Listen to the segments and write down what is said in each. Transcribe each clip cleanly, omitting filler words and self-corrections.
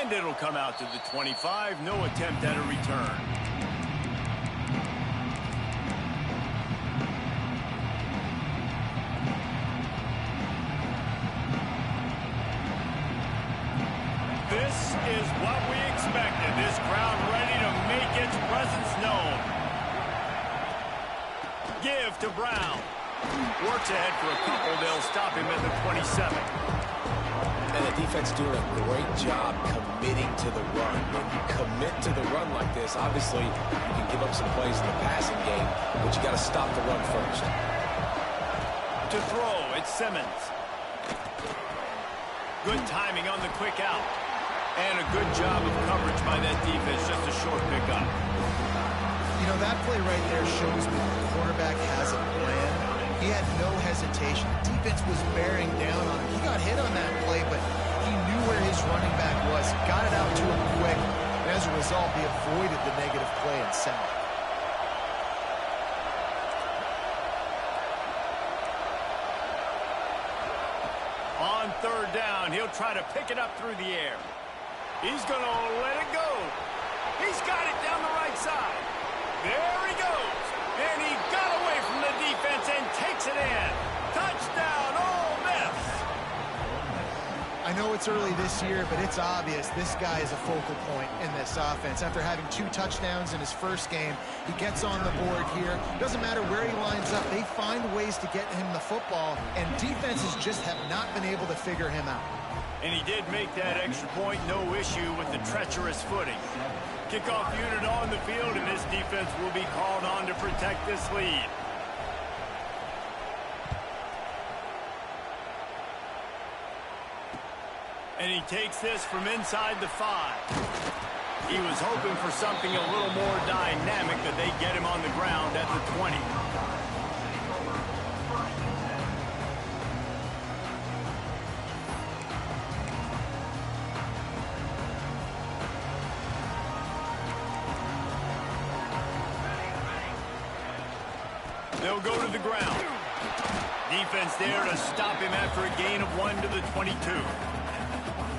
And it'll come out to the 25. No attempt at a return. This is what we expected. This crowd ready to make its presence known. Give to Brown. Works ahead for a couple. They'll stop him at the 27. And the defense doing a great job committing to the run. When you commit to the run like this, obviously you can give up some plays in the passing game, but you got to stop the run first. To throw, it's Simmons. Good timing on the quick out. And a good job of coverage by that defense. Just a short pickup. You know, that play right there shows me the quarterback has a plan. He had no hesitation. The defense was bearing down on him. He got hit on that play, but he knew where his running back was. Got it out to him quick. And as a result, he avoided the negative play and sack. On third down, he'll try to pick it up through the air. He's going to let it go. He's got it down the right side. There he goes. And he got away from the defense and takes it in. Touchdown, Ole Miss. I know it's early this year, but it's obvious this guy is a focal point in this offense. After having 2 touchdowns in his first game, he gets on the board here. Doesn't matter where he lines up. They find ways to get him the football, and defenses just have not been able to figure him out. And he did make that extra point, no issue with the treacherous footing. Kickoff unit on the field, and this defense will be called on to protect this lead. And he takes this from inside the 5. He was hoping for something a little more dynamic, but they get him on the ground at the 20. They'll go to the ground. Defense there to stop him after a gain of 1 to the 22.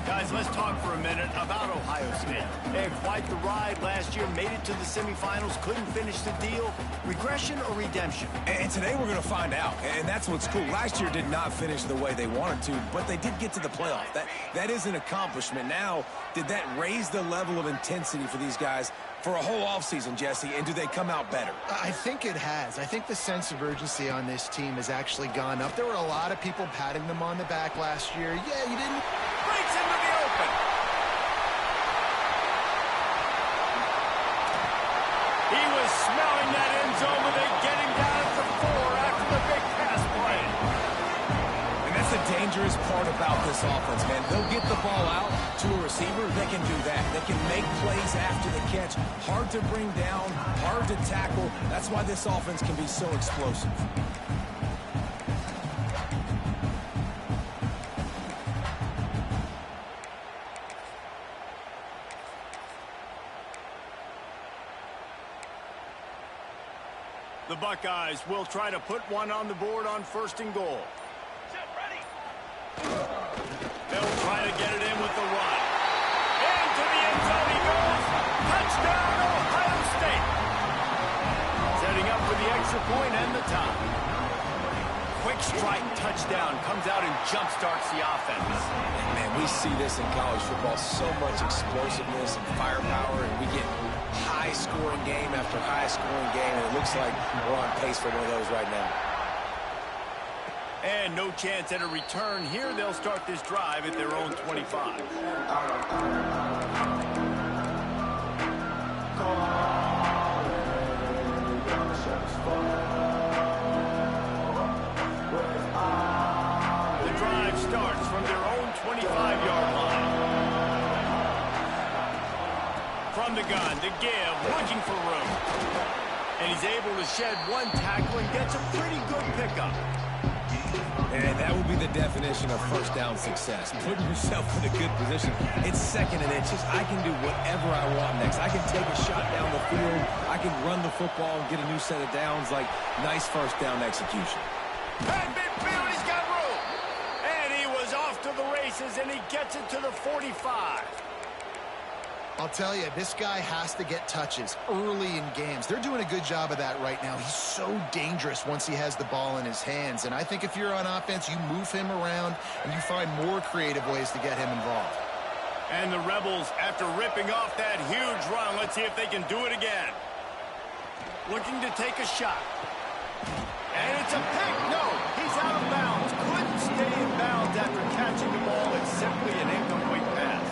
Guys, let's talk for a minute about Ohio State. They had quite the ride last year, made it to the semifinals, couldn't finish the deal. Regression or redemption? And today we're going to find out, and that's what's cool. Last year did not finish the way they wanted to, but they did get to the playoff. That is an accomplishment. Now, did that raise the level of intensity for these guys for a whole offseason, Jesse, and do they come out better? I think it has. I think the sense of urgency on this team has actually gone up. There were a lot of people patting them on the back last year. Yeah, you didn't... Breaks into the open. He was smelling that end zone, but they get him down at the 4 after the big pass play. And that's the dangerous part about this offense, man. They'll get the ball out to a receiver. They can do that. They can make plays after the catch. Hard to bring down, hard to tackle. That's why this offense can be so explosive. The Buckeyes will try to put one on the board on 1st and goal. They'll try to get it in with the run. Into the end zone he goes. Touchdown, Ohio State. Setting up for the extra point and the tie. Quick strike touchdown comes out and jumpstarts the offense. And man, we see this in college football, so much explosiveness and firepower, and we get high-scoring game after high-scoring game, and it looks like we're on pace for one of those right now. And no chance at a return here. They'll start this drive at their own 25. The drive starts from their own 25-yard line. From the gun, to give, looking for room. And he's able to shed one tackle and gets a pretty good pickup. And that would be the definition of first down success. Putting yourself in a good position. It's 2nd and inches. I can do whatever I want next. I can take a shot down the field. I can run the football and get a new set of downs. Like, nice first down execution. And midfield, he's got room. And he was off to the races, and he gets it to the 45. I'll tell you, this guy has to get touches early in games. They're doing a good job of that right now. He's so dangerous once he has the ball in his hands. And I think if you're on offense, you move him around and you find more creative ways to get him involved. And the Rebels, after ripping off that huge run, let's see if they can do it again. Looking to take a shot. And it's a pick. No, he's out of bounds. Couldn't stay in bounds after catching the ball. It's simply an incomplete pass.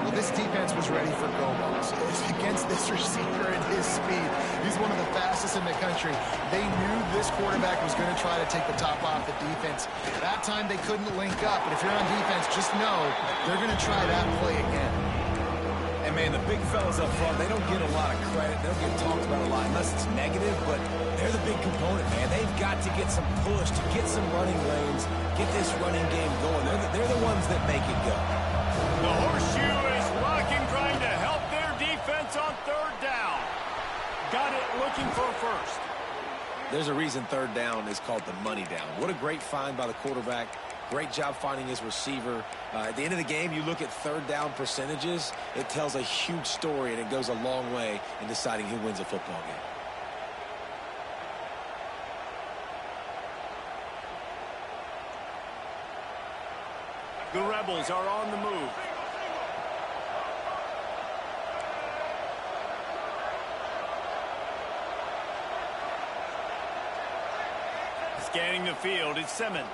Well, this defense was ready for go balls. Against this receiver and his speed, he's one of the fastest in the country. They knew this quarterback was going to try to take the top off the defense. That time they couldn't link up, but if you're on defense, just know they're going to try that play again. And, man, the big fellas up front, they don't get a lot of credit. They don't get talked about a lot unless it's negative, but they're the big component, man. They've got to get some push, to get some running lanes, get this running game going. They're the ones that make it go. The horseshoe is rocking, trying to help their defense on third down. Got it, looking for a first. There's a reason third down is called the money down. What a great find by the quarterback. Great job finding his receiver. At the end of the game, you look at third down percentages. It tells a huge story, and it goes a long way in deciding who wins a football game. The Rebels are on the move. Scanning the field is Simmons.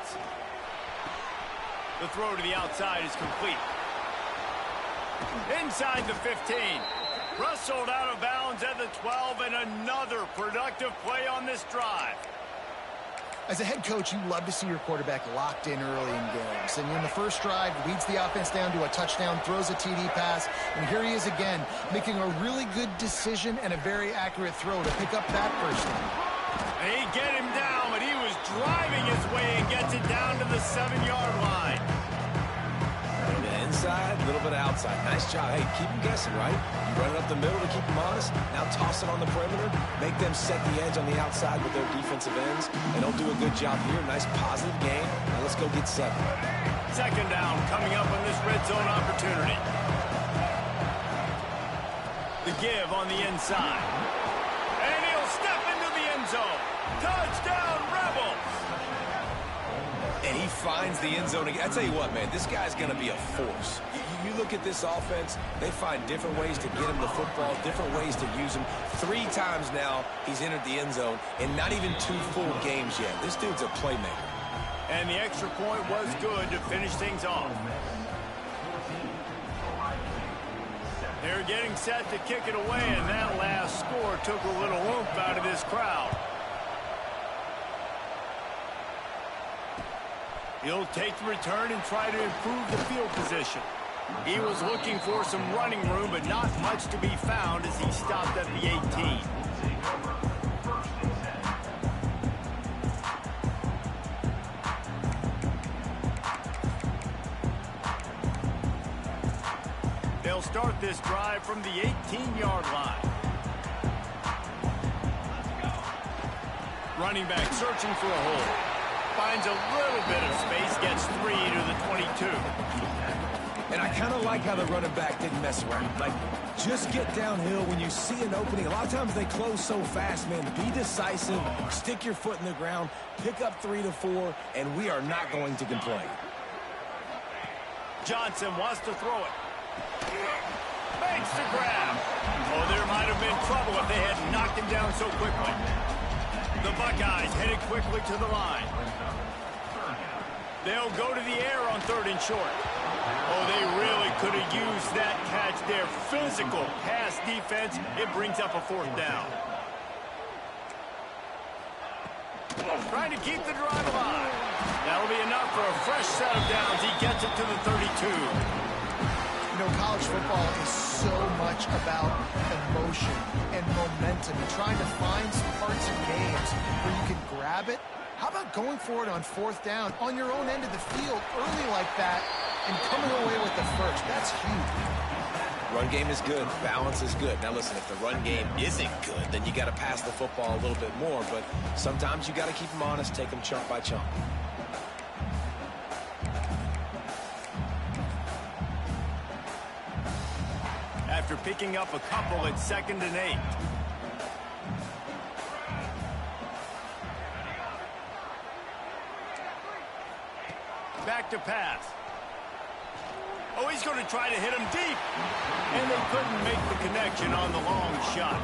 The throw to the outside is complete. Inside the 15. Wrestled out of bounds at the 12, and another productive play on this drive. As a head coach, you love to see your quarterback locked in early in games. And in the first drive, leads the offense down to a touchdown, throws a TD pass, and here he is again, making a really good decision and a very accurate throw to pick up that first down. They get him down, but he was driving his way and gets it down to the 7-yard line. A little bit inside, a little bit outside. Nice job. Hey, keep them guessing, right? You run it up the middle to keep them honest. Now toss it on the perimeter. Make them set the edge on the outside with their defensive ends. They don't do a good job here. Nice positive game. Now let's go get 7. Second down coming up on this red zone opportunity. The give on the inside. And he'll step into the end zone. Touchdown, Rebels! And he finds the end zone again. I tell you what, man, this guy's going to be a force. You look at this offense, they find different ways to get him the football, different ways to use him. 3 times now he's entered the end zone, and not even 2 full games yet. This dude's a playmaker. And the extra point was good to finish things off. They're getting set to kick it away, and that last score took a little oomph out of this crowd. He'll take the return and try to improve the field position. He was looking for some running room, but not much to be found as he stopped at the 18. They'll start this drive from the 18-yard line. Running back searching for a hole. Finds a little bit of space, gets 3 to the 22. And I kind of like how the running back didn't mess around. Like, just get downhill when you see an opening. A lot of times they close so fast, man. Be decisive, stick your foot in the ground, pick up 3 to 4, and we are not going to complain. Johnson wants to throw it. Makes the grab. Oh, there might have been trouble if they had knocked him down so quickly. The Buckeyes headed quickly to the line. They'll go to the air on 3rd and short. Oh, they really could have used that catch there. Physical pass defense. It brings up a 4th down. Trying to keep the drive alive. That'll be enough for a fresh set of downs. He gets it to the 32. You know, college football is so much about emotion and momentum and trying to find some parts of games where you can grab it. How about going for it on 4th down on your own end of the field early like that and coming away with the first? That's huge. Run game is good. Balance is good. Now, listen, if the run game isn't good, then you got to pass the football a little bit more. But sometimes you got to keep them honest, take them chunk by chunk. after picking up a couple at 2nd and 8. Back to pass. Oh, he's going to try to hit him deep. And they couldn't make the connection on the long shot.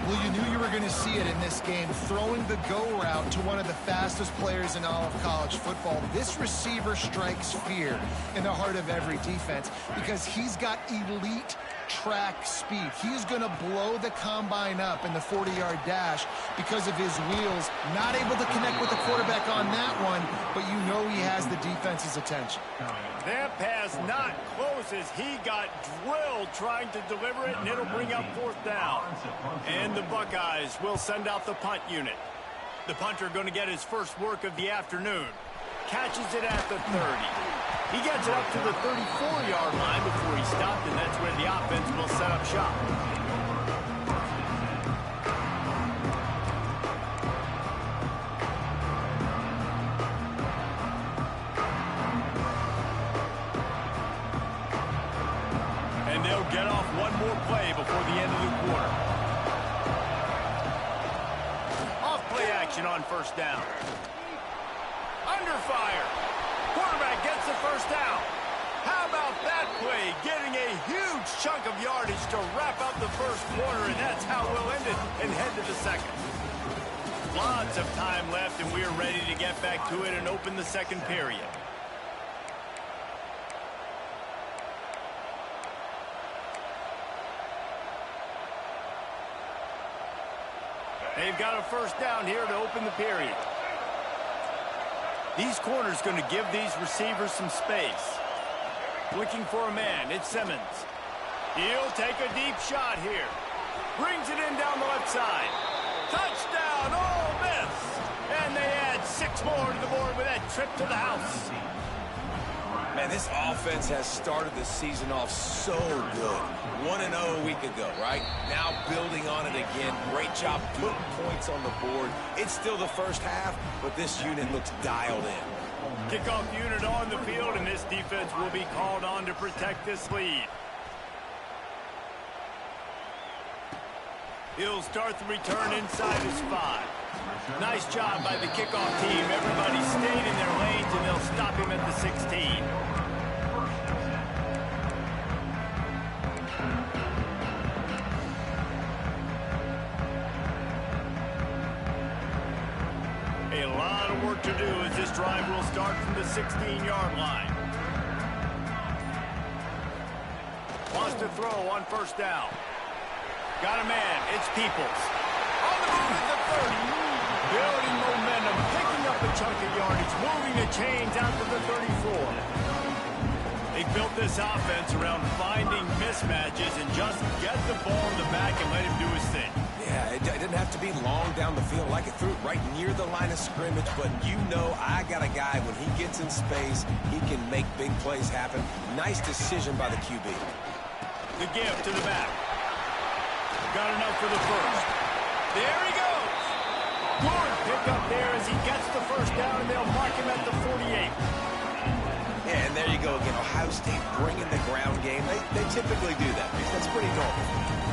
Well, you knew you were going to see it in this game, throwing the go route to one of the fastest players in all of college football. This receiver strikes fear in the heart of every defense because he's got elite track speed. He's going to blow the combine up in the 40-yard dash because of his wheels. Not able to connect with the quarterback on that one, but you know he has the defense's attention. That pass not close as he got drilled trying to deliver it, and it'll bring up 4th down. And the Buckeyes will send out the punt unit. The punter going to get his first work of the afternoon. Catches it at the 30. He gets it up to the 34-yard line before he stopped, and that's where the offense will set up shop. And they'll get off one more play before the end of the quarter. Off play action on 1st down. Under fire. Quarterback gets the 1st down. How about that play? Getting a huge chunk of yardage to wrap up the 1st quarter, and that's how we'll end it and head to the 2nd. Lots of time left, and we're ready to get back to it and open the 2nd period. They've got a 1st down here to open the period. These corners going to give these receivers some space. Looking for a man. It's Simmons. He'll take a deep shot here. Brings it in down the left side. Touchdown, Ole Miss. And they add 6 more to the board with that trip to the house. Man, this offense has started the season off so good. 1-0 a week ago, right? Now building on it again. Great job putting points on the board. It's still the 1st half, but this unit looks dialed in. Kickoff unit on the field, and this defense will be called on to protect this lead. He'll start the return inside his 5. Nice job by the kickoff team. Everybody stayed in their lanes, and they'll stop him at the 16. A lot of work to do as this drive will start from the 16-yard line. Wants to throw on 1st down. Got a man. It's Peoples. On the move at the 30. Building momentum, picking up a chunk of yardage, moving the chains out to the 34. They built this offense around finding mismatches and just get the ball in the back and let him do his thing. Yeah, it didn't have to be long down the field. Like it threw it right near the line of scrimmage, but you know I got a guy, when he gets in space, he can make big plays happen. Nice decision by the QB. The give to the back. Got enough for the 1st. There he goes. Good pick up there as he gets the 1st down, and they'll mark him at the 48. Yeah, and there you go again. Ohio State bringing the ground game. They typically do that. That's pretty normal.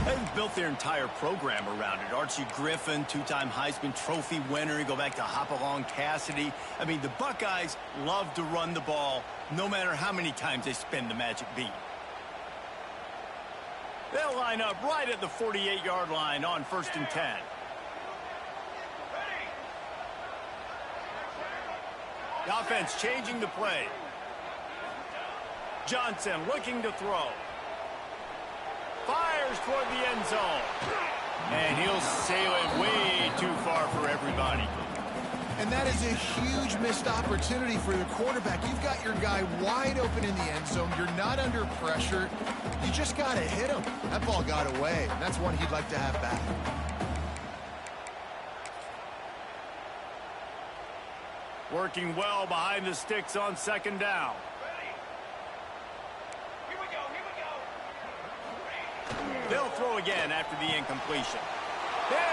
They've built their entire program around it. Archie Griffin, 2-time Heisman Trophy winner. You go back to Hopalong Cassidy. I mean, the Buckeyes love to run the ball no matter how many times they spin the magic beat. They'll line up right at the 48-yard line on 1st and 10. The offense changing the play. Johnson looking to throw. Fires toward the end zone. And he'll sail it way too far for everybody. And that is a huge missed opportunity for the quarterback. You've got your guy wide open in the end zone. You're not under pressure. You just got to hit him. That ball got away. That's one he'd like to have back. Working well behind the sticks on 2nd down. They'll throw again after the incompletion.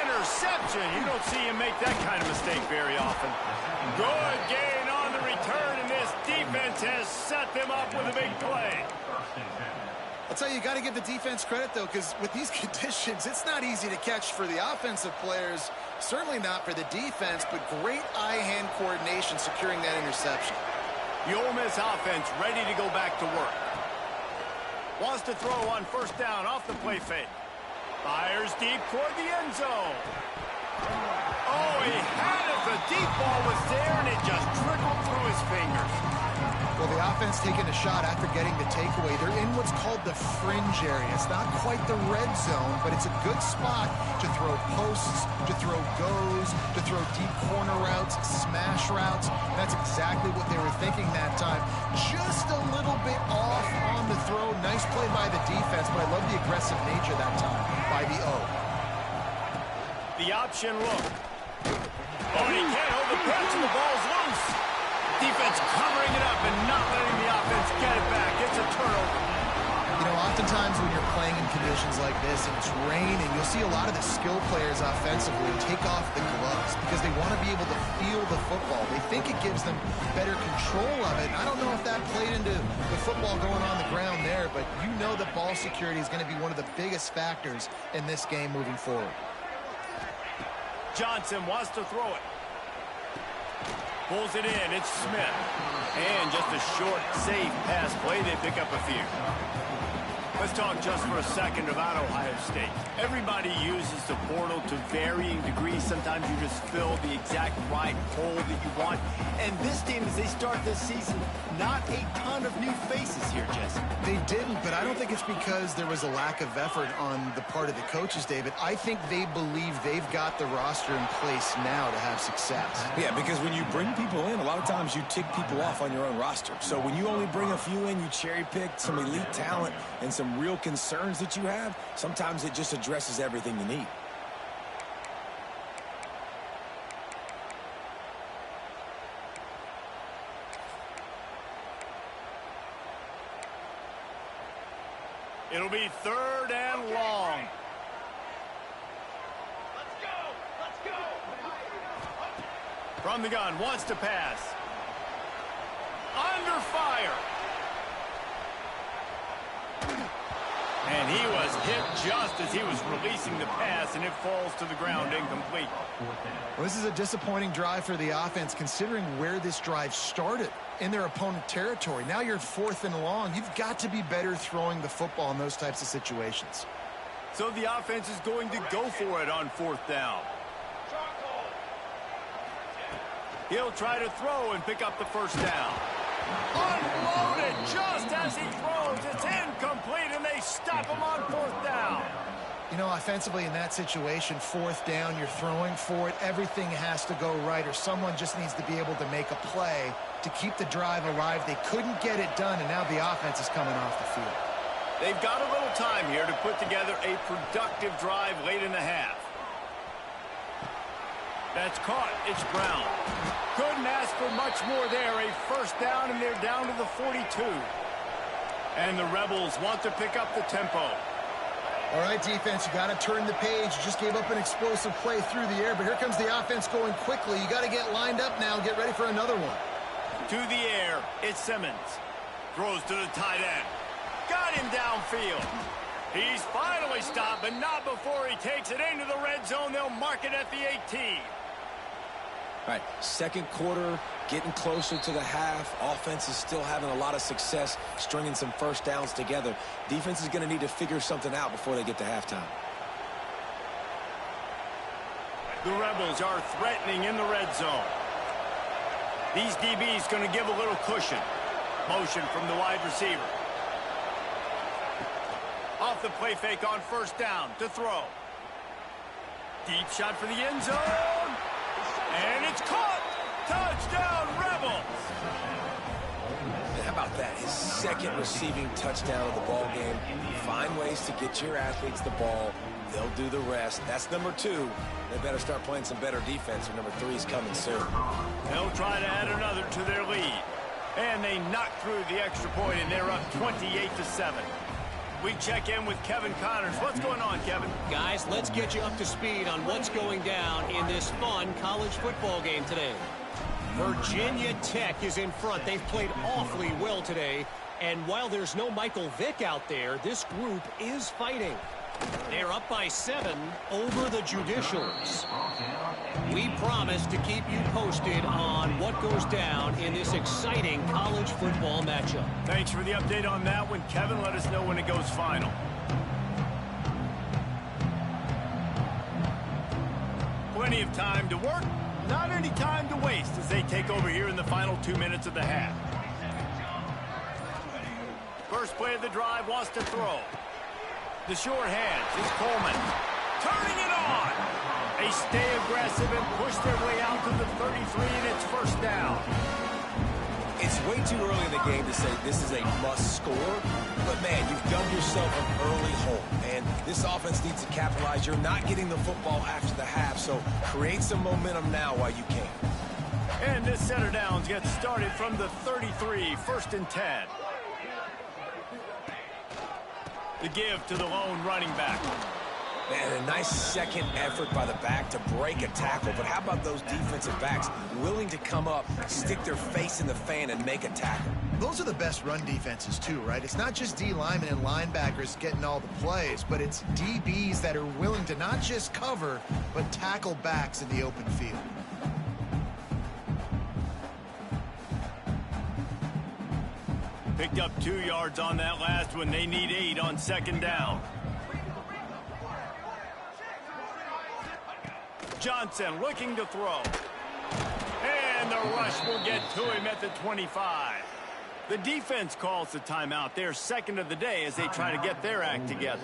Interception. You don't see him make that kind of mistake very often. Good gain on the return, and this defense has set them up with a big play. I'll tell you, you got to give the defense credit, though, because with these conditions, it's not easy to catch for the offensive players, certainly not for the defense, but great eye-hand coordination securing that interception. The Ole Miss offense ready to go back to work. Wants to throw on first down off the play fake. Fires deep toward the end zone. Oh, he had it. The deep ball was there, and it just trickled through his fingers. Well, the offense taking a shot after getting the takeaway. They're in what's called the fringe area. It's not quite the red zone, but it's a good spot to throw posts, to throw goes, to throw deep corner routes, smash routes. And that's exactly what they were thinking that time. Just a little bit off on the throw. Nice play by the defense, but I love the aggressive nature that time by the O. The option look. Oh, he can't hold the punch, and the ball's loose. Defense covering it up and not letting the offense get it back. It's a turnover. You know, oftentimes when you're playing in conditions like this and it's raining, you'll see a lot of the skill players offensively take off the gloves because they want to be able to feel the football. They think it gives them better control of it. I don't know if that played into the football going on the ground there, but you know that ball security is going to be one of the biggest factors in this game moving forward. Johnson wants to throw it. Pulls it in. It's Smith. And just a short, safe pass play. They pick up a few. Let's talk just for a second about Ohio State. Everybody uses the portal to varying degrees. Sometimes you just fill the exact right hole that you want. And this team, as they start this season, not a ton of new faces here, Jesse. They didn't, but I don't think it's because there was a lack of effort on the part of the coaches, David. I think they believe they've got the roster in place now to have success. Yeah, because when you bring people in, a lot of times you tick people off on your own roster. So when you only bring a few in, you cherry pick some elite talent and some real concerns that you have, sometimes it just addresses everything you need. It'll be 3rd and long. Let's go! Let's go! From the gun, wants to pass. Under fire. And he was hit just as he was releasing the pass, and it falls to the ground incomplete. Well, this is a disappointing drive for the offense, considering where this drive started in their opponent territory. Now you're 4th and long. You've got to be better throwing the football in those types of situations. So the offense is going to go for it on 4th down. He'll try to throw and pick up the first down. Unloaded just as he throws. It's incomplete, and they stop him on 4th down. You know, offensively in that situation, 4th down, you're throwing for it. Everything has to go right, or someone just needs to be able to make a play to keep the drive alive. They couldn't get it done, and now the offense is coming off the field. They've got a little time here to put together a productive drive late in the half. That's caught. It's Brown. Couldn't ask for much more there. A first down, and they're down to the 42. And the Rebels want to pick up the tempo. All right, defense, you got to turn the page. You just gave up an explosive play through the air, but here comes the offense going quickly. You got to get lined up now, get ready for another one. To the air, it's Simmons. Throws to the tight end. Got him downfield. He's finally stopped, but not before he takes it into the red zone. They'll mark it at the 18. All right, 2nd quarter, getting closer to the half. Offense is still having a lot of success stringing some first downs together. Defense is going to need to figure something out before they get to halftime. The Rebels are threatening in the red zone. These DBs going to give a little cushion. Motion from the wide receiver. Off the play fake on first down to throw. Deep shot for the end zone. And it's caught. Touchdown, Rebels. And how about that? His 2nd receiving touchdown of the ball game. Find ways to get your athletes the ball. They'll do the rest. That's number 2. They better start playing some better defense, or number 3 is coming soon. They'll try to add another to their lead. And they knock through the extra point, and they're up 28-7. We check in with Kevin Connors. What's going on, Kevin? Guys, let's get you up to speed on what's going down in this fun college football game today. Virginia Tech is in front. They've played awfully well today. And while there's no Michael Vick out there, this group is fighting. They're up by 7 over the Judicials. We promise to keep you posted on what goes down in this exciting college football matchup. Thanks for the update on that one, Kevin. Let us know when it goes final. Plenty of time to work, not any time to waste as they take over here in the final 2 minutes of the half. First play of the drive, wants to throw. The short hands is Coleman. Turning it on. They stay aggressive and push their way out to the 33, and it's first down. It's way too early in the game to say this is a must score, but man, you've dug yourself an early hole, and this offense needs to capitalize. You're not getting the football after the half, so create some momentum now while you can. And this set of downs gets started from the 33, first and 10. The give to the lone running back. Man, a nice second effort by the back to break a tackle. But how about those defensive backs willing to come up, stick their face in the fan, and make a tackle? Those are the best run defenses, too, right? It's not just D linemen and linebackers getting all the plays, but it's DBs that are willing to not just cover, but tackle backs in the open field. Picked up 2 yards on that last one. They need 8 on second down. Johnson looking to throw. And the rush will get to him at the 25. The defense calls the timeout. They're second of the day as they try to get their act together.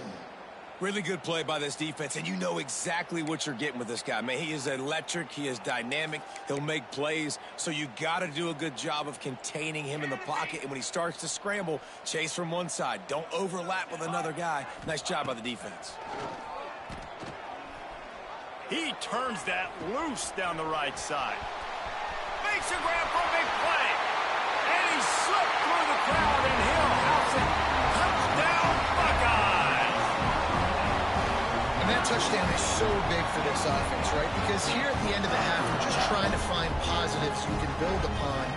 Really good play by this defense, and you know exactly what you're getting with this guy. Man, he is electric. He is dynamic. He'll make plays, so you got to do a good job of containing him in the pocket. And when he starts to scramble, chase from one side. Don't overlap with another guy. Nice job by the defense. He turns that loose down the right side. Makes a grab for a big play. And he slipped through the crowd, and he'll house it. Touchdown, Buckeyes! And that touchdown is so big for this offense, right? Because here at the end of the half, we're just trying to find positives you can build upon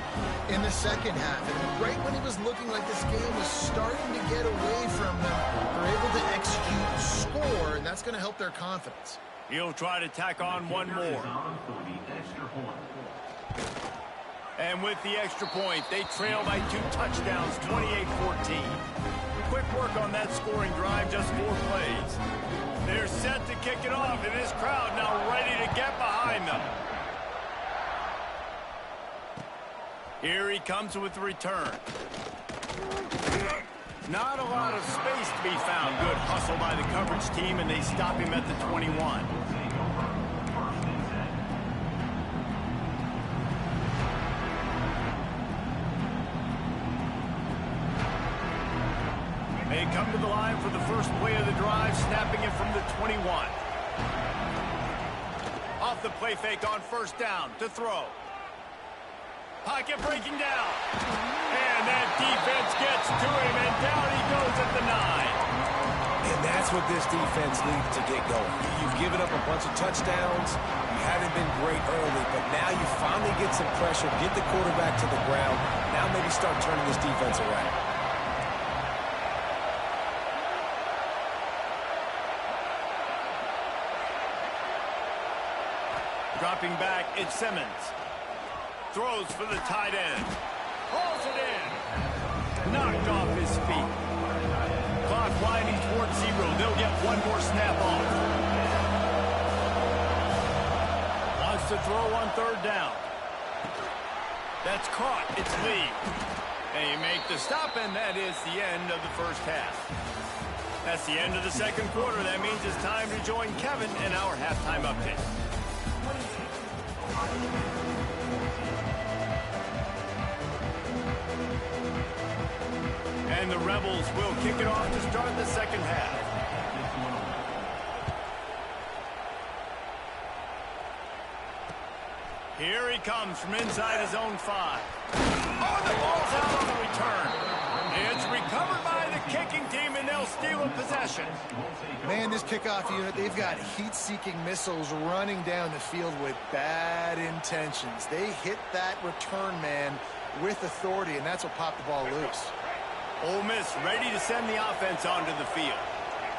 in the second half. And right when it was looking like this game was starting to get away from them, they're able to execute, score, and that's going to help their confidence. He'll try to tack on one more. And with the extra point, they trail by 2 touchdowns, 28-14. Quick work on that scoring drive, just 4 plays. They're set to kick it off, and this crowd now ready to get behind them. Here he comes with the return. Not a lot of space to be found. Good hustle by the coverage team, and they stop him at the 21. They come to the line for the first play of the drive, snapping it from the 21. Off the play fake on first down to throw. Pocket breaking down. And that defense gets to him, and down he goes at the 9. And that's what this defense needs to get going. You've given up a bunch of touchdowns. You haven't been great early, but now you finally get some pressure, get the quarterback to the ground. Now maybe start turning this defense around. Dropping back, it's Simmons. Throws for the tight end. Hauls it in. Knocked off his feet. Clock winding towards 0. They'll get one more snap off. Wants to throw on third down. That's caught. It's Lee. They make the stop, and that is the end of the first half. That's the end of the second quarter. That means it's time to join Kevin in our halftime update. And the Rebels will kick it off to start the second half. Here he comes from inside his own 5. Oh, the ball's out on the return. It's recovered by the kicking team, and they'll steal a possession. Man, this kickoff unit, they've got heat-seeking missiles running down the field with bad intentions. They hit that return man with authority, and that's what popped the ball loose. Ole Miss ready to send the offense onto the field.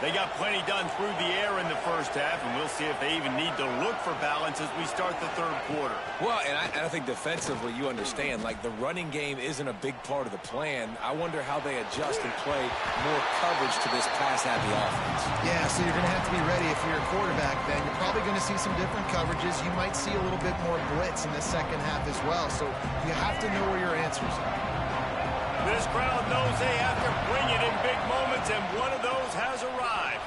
They got plenty done through the air in the first half, and we'll see if they even need to look for balance as we start the third quarter. Well, and I think defensively, you understand, like the running game isn't a big part of the plan. I wonder how they adjust and play more coverage to this pass-happy offense. Yeah, so you're going to have to be ready if you're a quarterback then. You're probably going to see some different coverages. You might see a little bit more blitz in the second half as well, so you have to know where your answers are. This crowd knows they have to bring it in big moments, and one of those has arrived.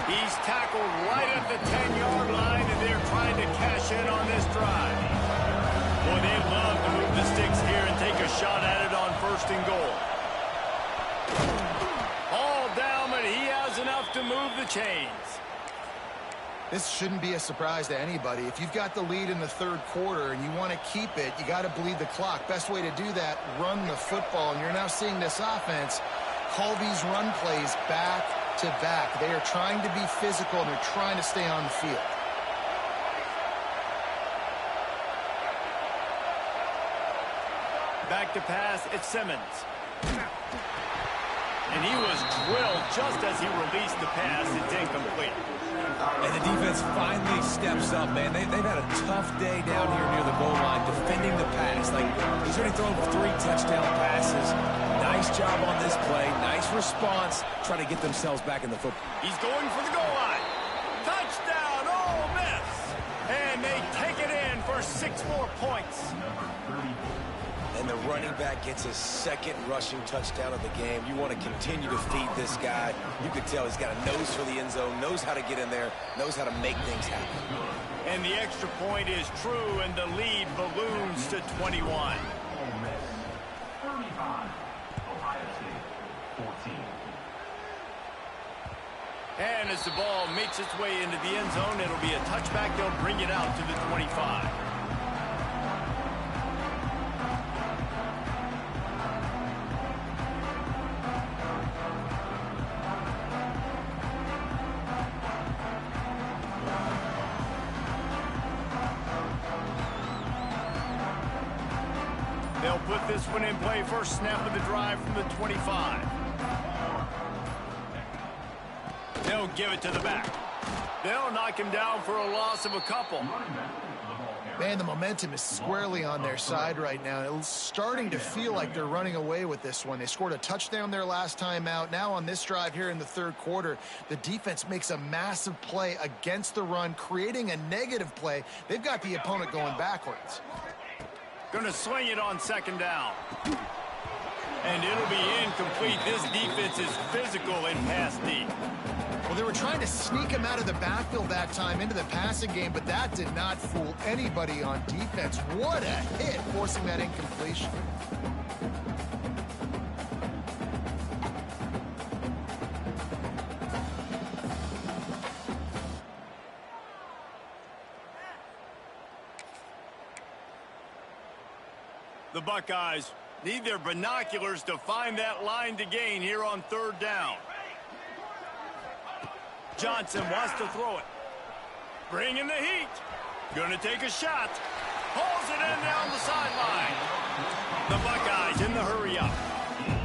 He's tackled right at the 10-yard line, and they're trying to cash in on this drive. Boy, they'd love to move the sticks here and take a shot at it on first and goal. All down, but he has enough to move the chains. This shouldn't be a surprise to anybody. If you've got the lead in the third quarter and you want to keep it, you got to bleed the clock. Best way to do that, run the football. And you're now seeing this offense call these run plays back to back. They are trying to be physical, and they're trying to stay on the field. Back to pass, it's Simmons. And he was drilled just as he released the pass. It's incomplete. And the defense finally steps up, man. They've had a tough day down here near the goal line defending the pass. Like, he's already thrown 3 touchdown passes. Nice job on this play. Nice response. Trying to get themselves back in the football. He's going for the goal line. Touchdown, Ole Miss. And they take it in for 6 more points. And the running back gets his second rushing touchdown of the game. You want to continue to feed this guy. You could tell he's got a nose for the end zone, knows how to get in there, knows how to make things happen. And the extra point is true, and the lead balloons to 21. Ole Miss 35, Ohio State 14. And as the ball makes its way into the end zone, it'll be a touchback. They'll bring it out to the 25. They'll put this one in play. First snap of the drive from the 25. They'll give it to the back. They'll knock him down for a loss of a couple. Man, the momentum is squarely on their side right now. It's starting to feel like they're running away with this one. They scored a touchdown their last time out. Now on this drive here in the third quarter, the defense makes a massive play against the run, creating a negative play. They've got the opponent going backwards. Going to swing it on second down. And it'll be incomplete. This defense is physical and pass deep. Well, they were trying to sneak him out of the backfield that time into the passing game, but that did not fool anybody on defense. What a hit, forcing that incompletion. The Buckeyes need their binoculars to find that line to gain here on third down. Johnson wants to throw it. Bringing the heat. Gonna take a shot. Pulls it in down the sideline. The Buckeyes in the hurry up.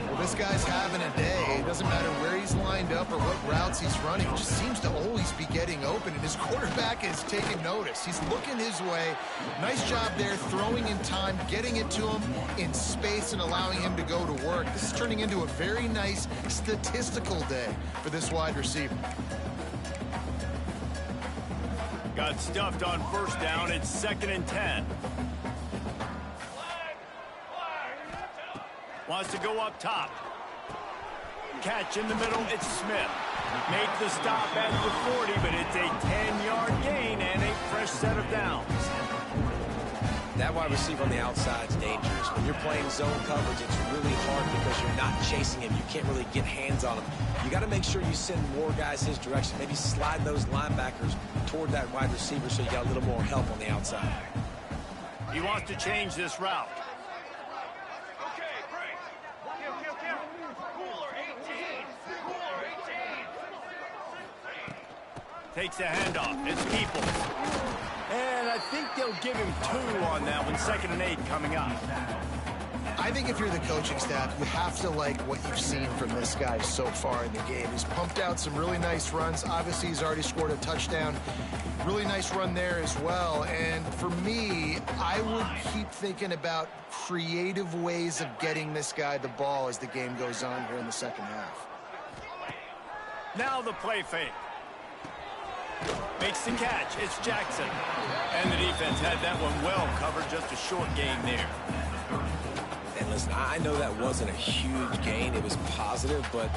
Well, this guy's having a day. It doesn't matter where he's lined up or what routes he's running. He just seems to always be getting open, and his quarterback is taking notice. He's looking his way. Nice job there, throwing in time, getting it to him in space and allowing him to go to work. This is turning into a very nice statistical day for this wide receiver. Got stuffed on first down. It's 2nd and 10. Wants to go up top. Catch in the middle. It's Smith. Make the stop at the 40, but it's a 10-yard gain and a fresh set of downs. That wide receiver on the outside is dangerous. When you're playing zone coverage, it's really hard because you're not chasing him. You can't really get hands on him. You got to make sure you send more guys his direction. Maybe slide those linebackers toward that wide receiver so you got a little more help on the outside. He wants to change this route. Okay, break. Kill. Cooler 18. Cooler 18. Takes the handoff. It's Peoples. And I think they'll give him 2 on that one. 2nd and 8 coming up. I think if you're the coaching staff, you have to like what you've seen from this guy so far in the game. He's pumped out some really nice runs. Obviously, he's already scored a touchdown. Really nice run there as well. And for me, I would keep thinking about creative ways of getting this guy the ball as the game goes on here in the second half. Now the play fake. Makes the catch. It's Jackson. And the defense had that one well covered. Just a short gain there. And listen, I know that wasn't a huge gain. It was positive, but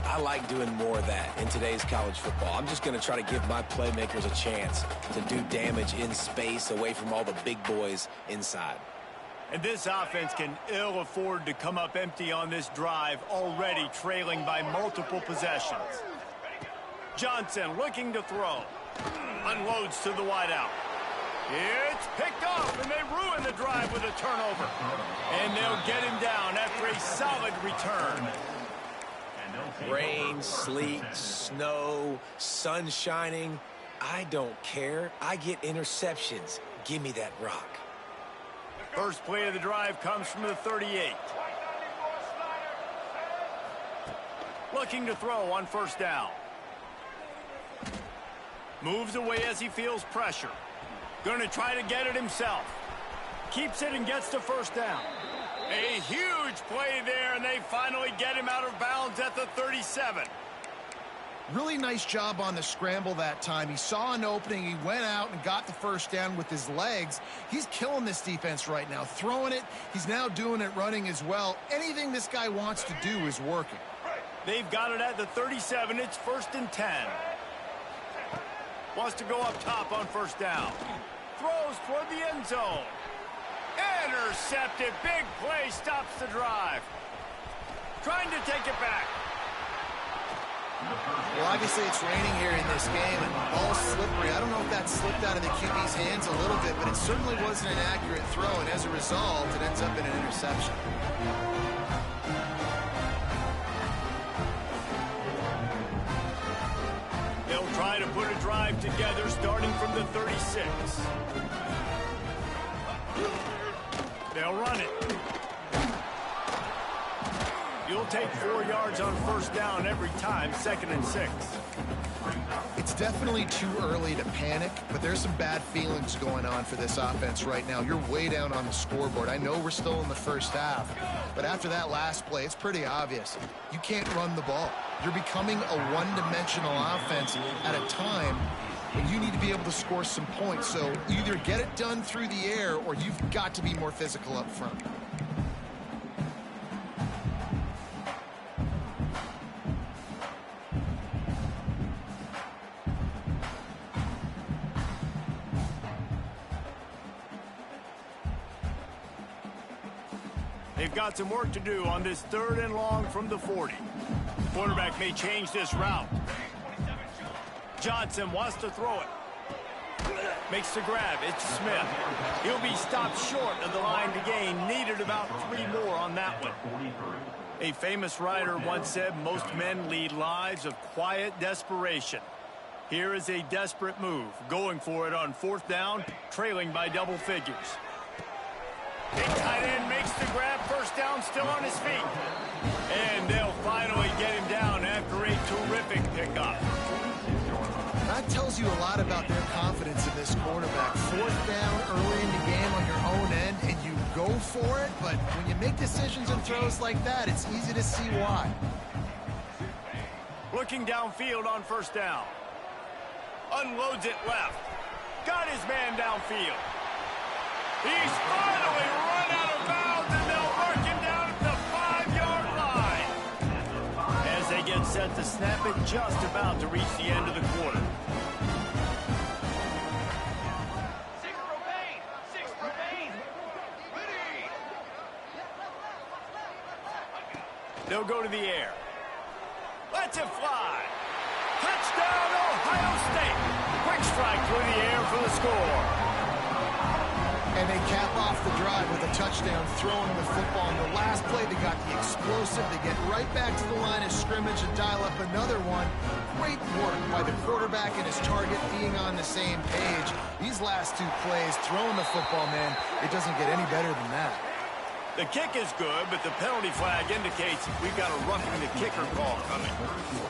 I like doing more of that in today's college football. I'm just going to try to give my playmakers a chance to do damage in space away from all the big boys inside. And this offense can ill afford to come up empty on this drive, already trailing by multiple possessions. Johnson looking to throw. Unloads to the wideout. It's picked off, and they ruin the drive with a turnover. And they'll get him down after a solid return. Rain, sleet, snow, sun shining. I don't care. I get interceptions. Give me that rock. First play of the drive comes from the 38. Looking to throw on first down. Moves away as he feels pressure. Going to try to get it himself. Keeps it and gets to first down. A huge play there, and they finally get him out of bounds at the 37. Really nice job on the scramble that time. He saw an opening. He went out and got the first down with his legs. He's killing this defense right now. Throwing it. He's now doing it running as well. Anything this guy wants to do is working. They've got it at the 37. It's 1st and 10. Wants to go up top on first down. Throws toward the end zone. Intercepted. Big play stops the drive. Trying to take it back. Well, obviously it's raining here in this game, and the ball's slippery. I don't know if that slipped out of the QB's hands a little bit, but it certainly wasn't an accurate throw, and as a result, it ends up in an interception. They'll try to put a drive together starting from the 36. They'll run it. You'll take 4 yards on first down every time, 2nd and 6. It's definitely too early to panic, but there's some bad feelings going on for this offense right now. You're way down on the scoreboard. I know we're still in the first half, but after that last play, it's pretty obvious. You can't run the ball. You're becoming a one-dimensional offense at a time when you need to be able to score some points. So either get it done through the air or you've got to be more physical up front. They've got some work to do on this 3rd and long from the 40. Quarterback may change this route. Johnson wants to throw it. Makes the grab. It's Smith. He'll be stopped short of the line to gain. Needed about 3 more on that one. A famous writer once said, most men lead lives of quiet desperation. Here is a desperate move. Going for it on 4th down, trailing by double figures. Big tight end makes the grab. First down, still on his feet. And they'll finally get him down after a terrific pickup. That tells you a lot about their confidence in this quarterback. 4th down early in the game on your own end, and you go for it. But when you make decisions and throws like that, it's easy to see why. Looking downfield on first down. Unloads it left. Got his man downfield. He's finally run out of bounds, and they'll mark him down at the 5-yard line. As they get set to snap it, just about to reach the end of the quarter. 6 remain. 6 remain. Ready. They'll go to the air. Lets it fly. Touchdown, Ohio State. Quick strike through the air for the score. And they cap off the drive with a touchdown, throwing the football. On the last play, they got the explosive. They get right back to the line of scrimmage and dial up another one. Great work by the quarterback and his target being on the same page. These last 2 plays, throwing the football, man, it doesn't get any better than that. The kick is good, but the penalty flag indicates we've got a roughing the kicker call coming.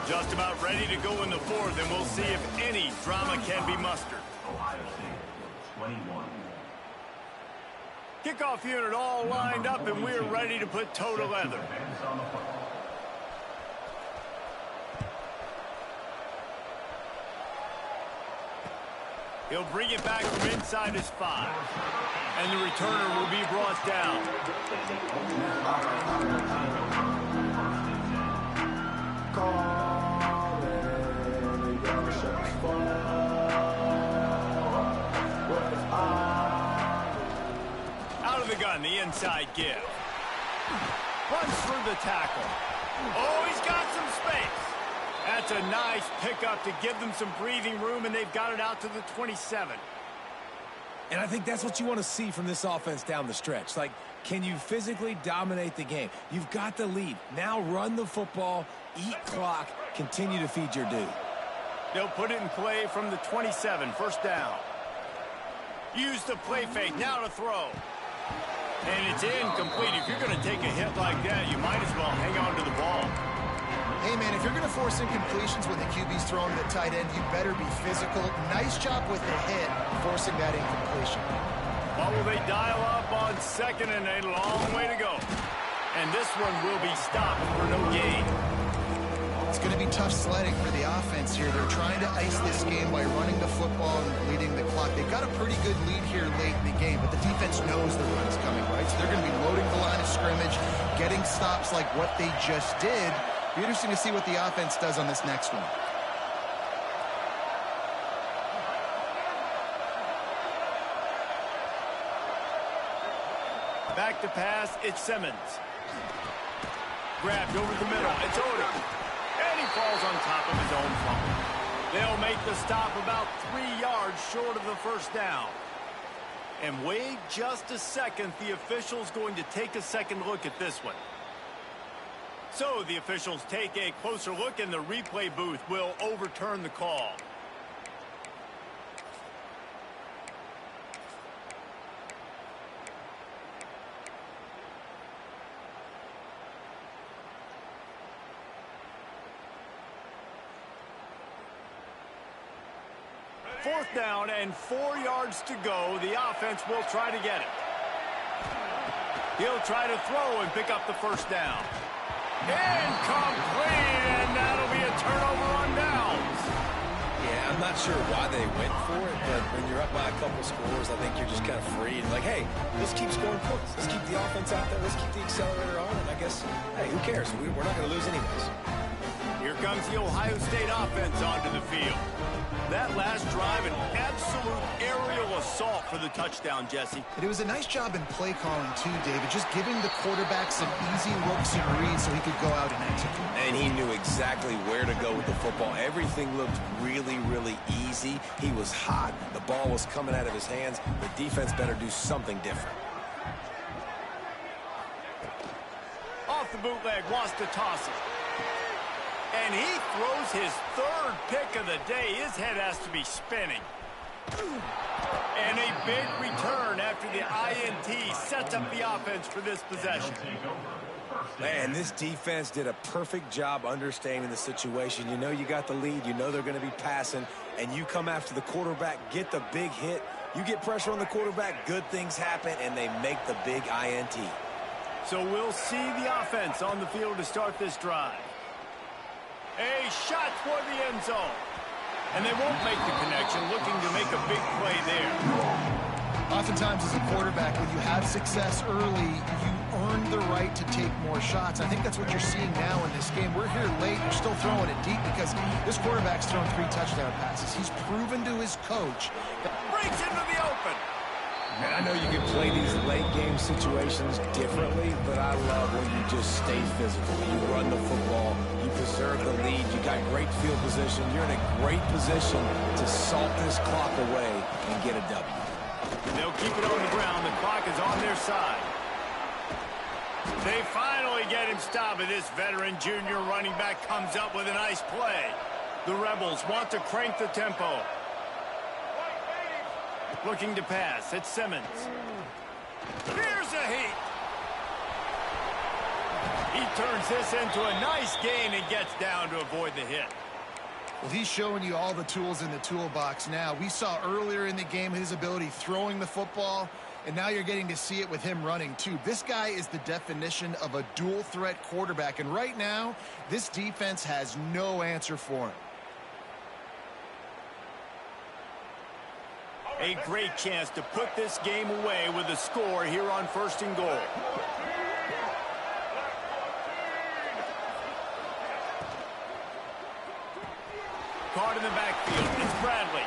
Just about ready to go in the fourth, and we'll see if any drama can be mustered. Ohio State, 21. Kickoff unit all lined up, and we're ready to put toe to leather. He'll bring it back from inside his 5. And the returner will be brought down. Out of the gun, the inside give. Runs through the tackle. Oh, he's got some space. That's a nice pickup to give them some breathing room, and they've got it out to the 27. And I think that's what you want to see from this offense down the stretch. Like, can you physically dominate the game? You've got the lead. Now run the football, eat clock, continue to feed your dude. They'll put it in play from the 27, first down. Use the play fake, now to throw. And it's incomplete. If you're going to take a hit like that, you might as well hang on to the ball. Hey, man, if you're going to force incompletions when the QB's throwing to the tight end, you better be physical. Nice job with the hit, forcing that incompletion. What will they dial up on second and a long way to go? And this one will be stopped for no gain. It's going to be tough sledding for the offense here. They're trying to ice this game by running the football and leading the clock. They've got a pretty good lead here late in the game, but the defense knows the run's coming, right? So they're going to be loading the line of scrimmage, getting stops like what they just did. Be interesting to see what the offense does on this next one. Back to pass, it's Simmons. Grabbed over the middle, it's Odom. And he falls on top of his own fumble. They'll make the stop about 3 yards short of the first down. And wait just a second, the official's going to take a second look at this one. So the officials take a closer look, and the replay booth will overturn the call. Fourth down and 4 yards to go. The offense will try to get it. He'll try to throw and pick up the first down. Incomplete, and that'll be a turnover on downs. Yeah, I'm not sure why they went for it, but when you're up by a couple scores, I think you're just kind of free. And like, hey, let's keep scoring points. Let's keep the offense out there. Let's keep the accelerator on. And I guess, hey, who cares? We're not going to lose anyways. Here comes the Ohio State offense onto the field. That last drive, an absolute aerial assault for the touchdown, Jesse. And it was a nice job in play calling, too, David, just giving the quarterback some easy looks and reads so he could go out and execute. And he knew exactly where to go with the football. Everything looked really, really easy. He was hot. The ball was coming out of his hands. The defense better do something different. Off the bootleg, wants to toss it. And he throws his third pick of the day. His head has to be spinning. And a big return after the INT sets up the offense for this possession. Man, this defense did a perfect job understanding the situation. You know you got the lead. You know they're going to be passing. And you come after the quarterback, get the big hit. You get pressure on the quarterback, good things happen, and they make the big INT. So we'll see the offense on the field to start this drive. A shot toward the end zone. And they won't make the connection, looking to make a big play there. Oftentimes as a quarterback, when you have success early, you earn the right to take more shots. I think that's what you're seeing now in this game. We're here late. You're still throwing it deep because this quarterback's thrown 3 touchdown passes. He's proven to his coach. Breaks into the open. Man, I know you can play these late-game situations differently, but I love when you just stay physical. You run the football, you preserve the lead, you got great field position. You're in a great position to salt this clock away and get a W. They'll keep it on the ground. The clock is on their side. They finally get him stopped, and this veteran junior running back comes up with a nice play. The Rebels want to crank the tempo. Looking to pass, it's Simmons. Here's a heat. He turns this into a nice gain and gets down to avoid the hit. Well, he's showing you all the tools in the toolbox now. We saw earlier in the game his ability throwing the football, and now you're getting to see it with him running too. This guy is the definition of a dual-threat quarterback, and right now, this defense has no answer for him. A great chance to put this game away with a score here on 1st and goal. Caught in the backfield. It's Bradley.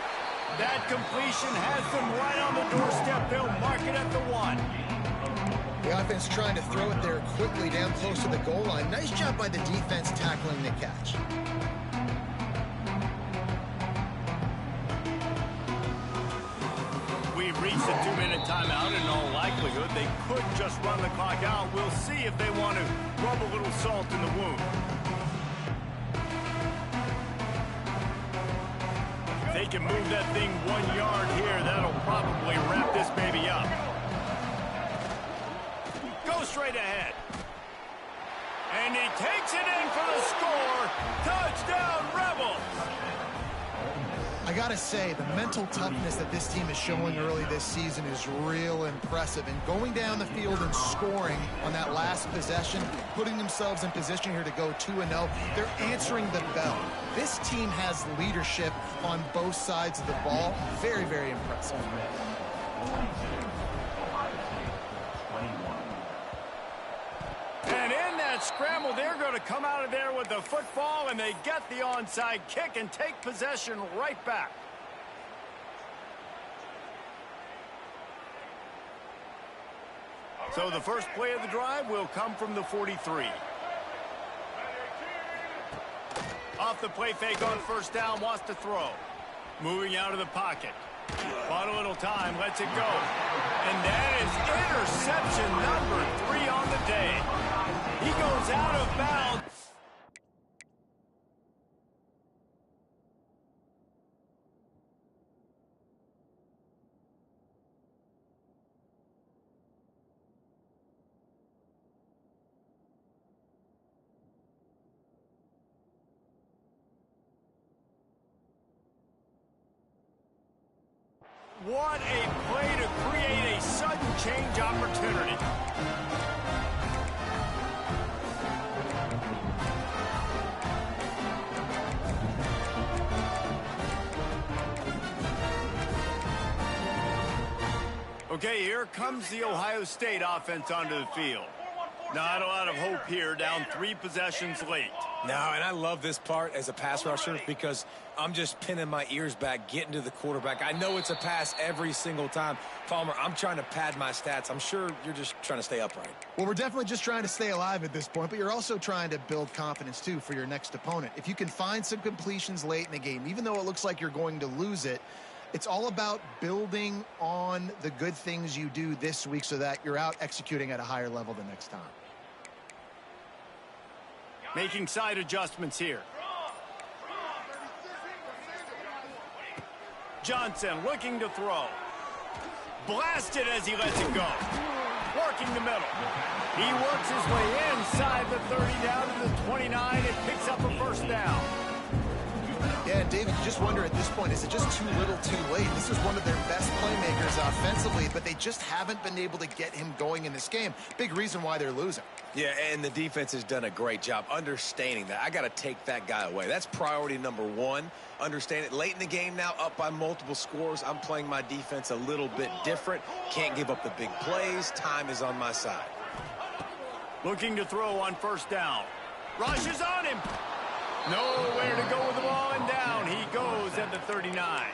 That completion has them right on the doorstep. They'll mark it at the 1. The offense trying to throw it there quickly down close to the goal line. Nice job by the defense tackling the catch. We've reached the 2-minute timeout. In all likelihood, they could just run the clock out. We'll see if they want to rub a little salt in the wound. They can move that thing 1 yard here. That'll probably wrap this baby up. Go straight ahead. And he takes it in for the score. Touchdown, Rebels! I gotta say, the mental toughness that this team is showing early this season is real impressive. And going down the field and scoring on that last possession, putting themselves in position here to go 2-0, they're answering the bell. This team has leadership on both sides of the ball. Very, very impressive. And in that scramble, they're going to come out of there with the football, and they get the onside kick and take possession right back. So the first play of the drive will come from the 43. Off the play fake on 1st down, wants to throw. Moving out of the pocket. Bought a little time, lets it go. And that is interception number 3 on the day. He goes out of bounds. What a play to create a sudden change opportunity. Okay, here comes the Ohio State offense onto the field. Not a lot of hope here, down 3 possessions late. No, and I love this part as a pass rusher because I'm just pinning my ears back, getting to the quarterback. I know it's a pass every single time. Palmer, I'm trying to pad my stats. I'm sure you're just trying to stay upright. Well, we're definitely just trying to stay alive at this point, but you're also trying to build confidence, too, for your next opponent. If you can find some completions late in the game, even though it looks like you're going to lose it, it's all about building on the good things you do this week so that you're out executing at a higher level the next time. Making side adjustments here. Johnson looking to throw. Blasted as he lets it go. Working the middle. He works his way inside the 30 down to the 29 and picks up a 1st down. Yeah, David, you just wonder at this point, is it just too little too late? This is one of their best playmakers offensively, but they just haven't been able to get him going in this game. Big reason why they're losing. Yeah, and the defense has done a great job understanding that. I got to take that guy away. That's priority number 1. Understand it. Late in the game now, up by multiple scores. I'm playing my defense a little bit different. Can't give up the big plays. Time is on my side. Looking to throw on 1st down. Rushes on him. Nowhere to go with the ball, and down he goes at the 39.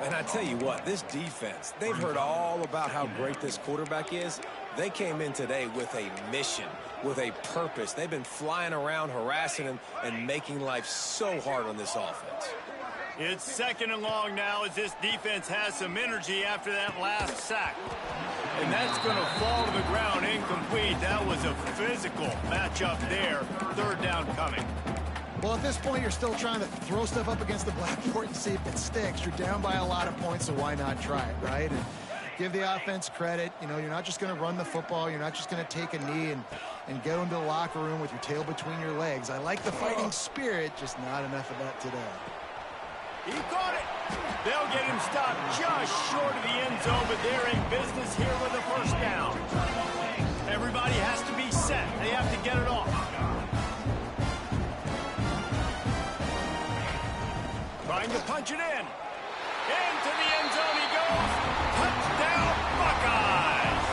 And I tell you what, this defense, they've heard all about how great this quarterback is. They came in today with a mission, with a purpose. They've been flying around, harassing him, and making life so hard on this offense. It's 2nd and long now as this defense has some energy after that last sack. And that's going to fall to the ground incomplete. That was a physical matchup there. 3rd down coming. Well, at this point, you're still trying to throw stuff up against the blackboard and see if it sticks. You're down by a lot of points, so why not try it, right? And give the offense credit. You know, you're not just going to run the football. You're not just going to take a knee and go into the locker room with your tail between your legs. I like the fighting spirit, just not enough of that today. He caught it. They'll get him stopped just short of the end zone, but they're in business here with a first down. Everybody has to be set. They have to get it off. Trying to punch it in. Into the end zone he goes. Touchdown, Buckeyes.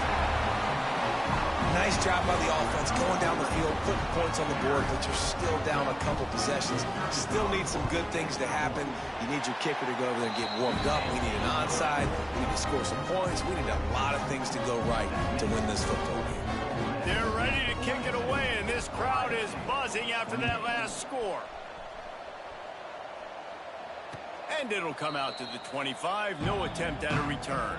Nice job by the offense going down the field, putting points on the board, but you're still down a couple possessions. Still need some good things to happen. You need your kicker to go over there and get warmed up. We need an onside. We need to score some points. We need a lot of things to go right to win this football game. They're ready to kick it away, and this crowd is buzzing after that last score. And it'll come out to the 25. No attempt at a return.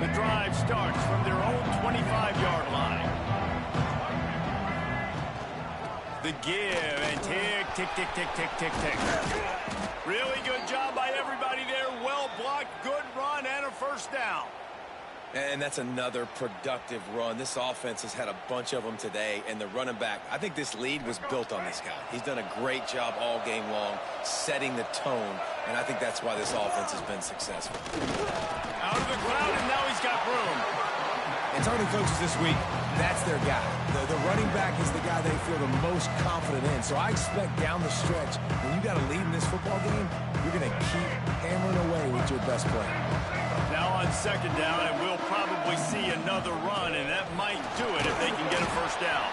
The drive starts from their own 25-yard line. The give and tick, tick, tick, tick, tick, tick, tick. Really good job by everybody there. Well blocked, good run, and a first down. And that's another productive run. This offense has had a bunch of them today, and the running back, I think this lead was built on this guy. He's done a great job all game long, setting the tone, and I think that's why this offense has been successful. Out of the crowd, and now he's got room. And telling the coaches this week, that's their guy. The running back is the guy they feel the most confident in. So I expect down the stretch, when you got a lead in this football game, you're going to keep hammering away with your best player. Now on second down, and we'll probably see another run, and that might do it if they can get a first down.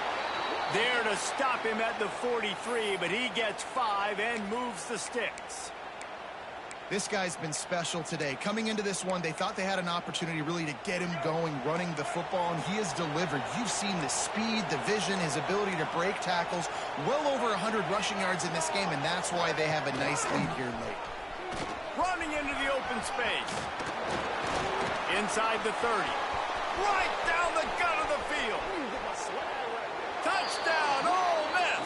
There to stop him at the 43, but he gets 5 and moves the sticks. This guy's been special today. Coming into this one, they thought they had an opportunity really to get him going, running the football, and he has delivered. You've seen the speed, the vision, his ability to break tackles. Well over 100 rushing yards in this game, and that's why they have a nice lead here late. Running into the open space. Inside the 30. Right down the gut of the field. Touchdown, Ole Miss.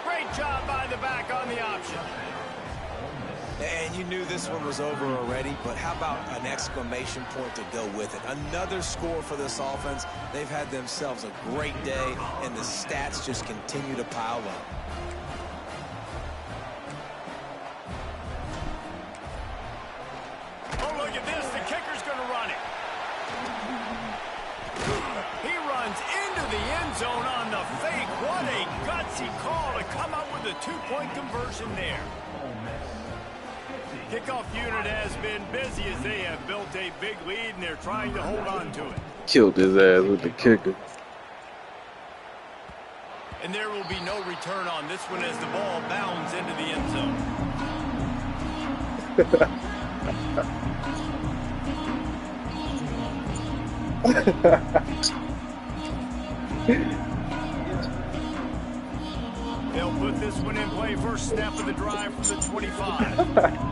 Great job by the back on the option. And you knew this one was over already, but how about an exclamation point to go with it? Another score for this offense. They've had themselves a great day, and the stats just continue to pile up. Oh, look at this. The kicker's going to run it. He runs into the end zone on the fake. What a gutsy call to come up with a two-point conversion there. Kickoff unit has been busy as they have built a big lead, and they're trying to hold on to it. Killed his ass with the kicker. And there will be no return on this one as the ball bounds into the end zone. They'll put this one in play. First snap of the drive from the 25.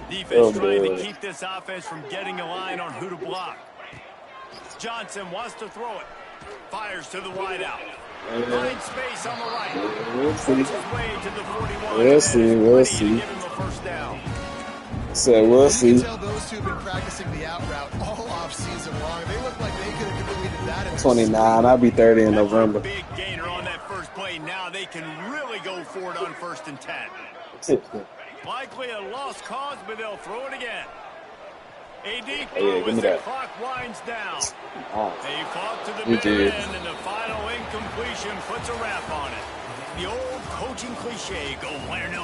Defense trying to keep this offense from getting a line on who to block. Johnson wants to throw it. Fires to the wideout. Finds space on the right. We'll see. His way to the 41. We'll see. We'll see. Give him a first down. So we'll see. You can tell those two have been practicing the out route all off-season long. They look like they could have completed that in 29. I'll be 30 in November. Big gainer on that first play. Now they can really go for it on 1st and 10. Likely a lost cause, but they'll throw it again. A deep throw as the clock winds down. They fought to the bitter end, and the final incompletion puts a wrap on it. The old coaching cliche, go where no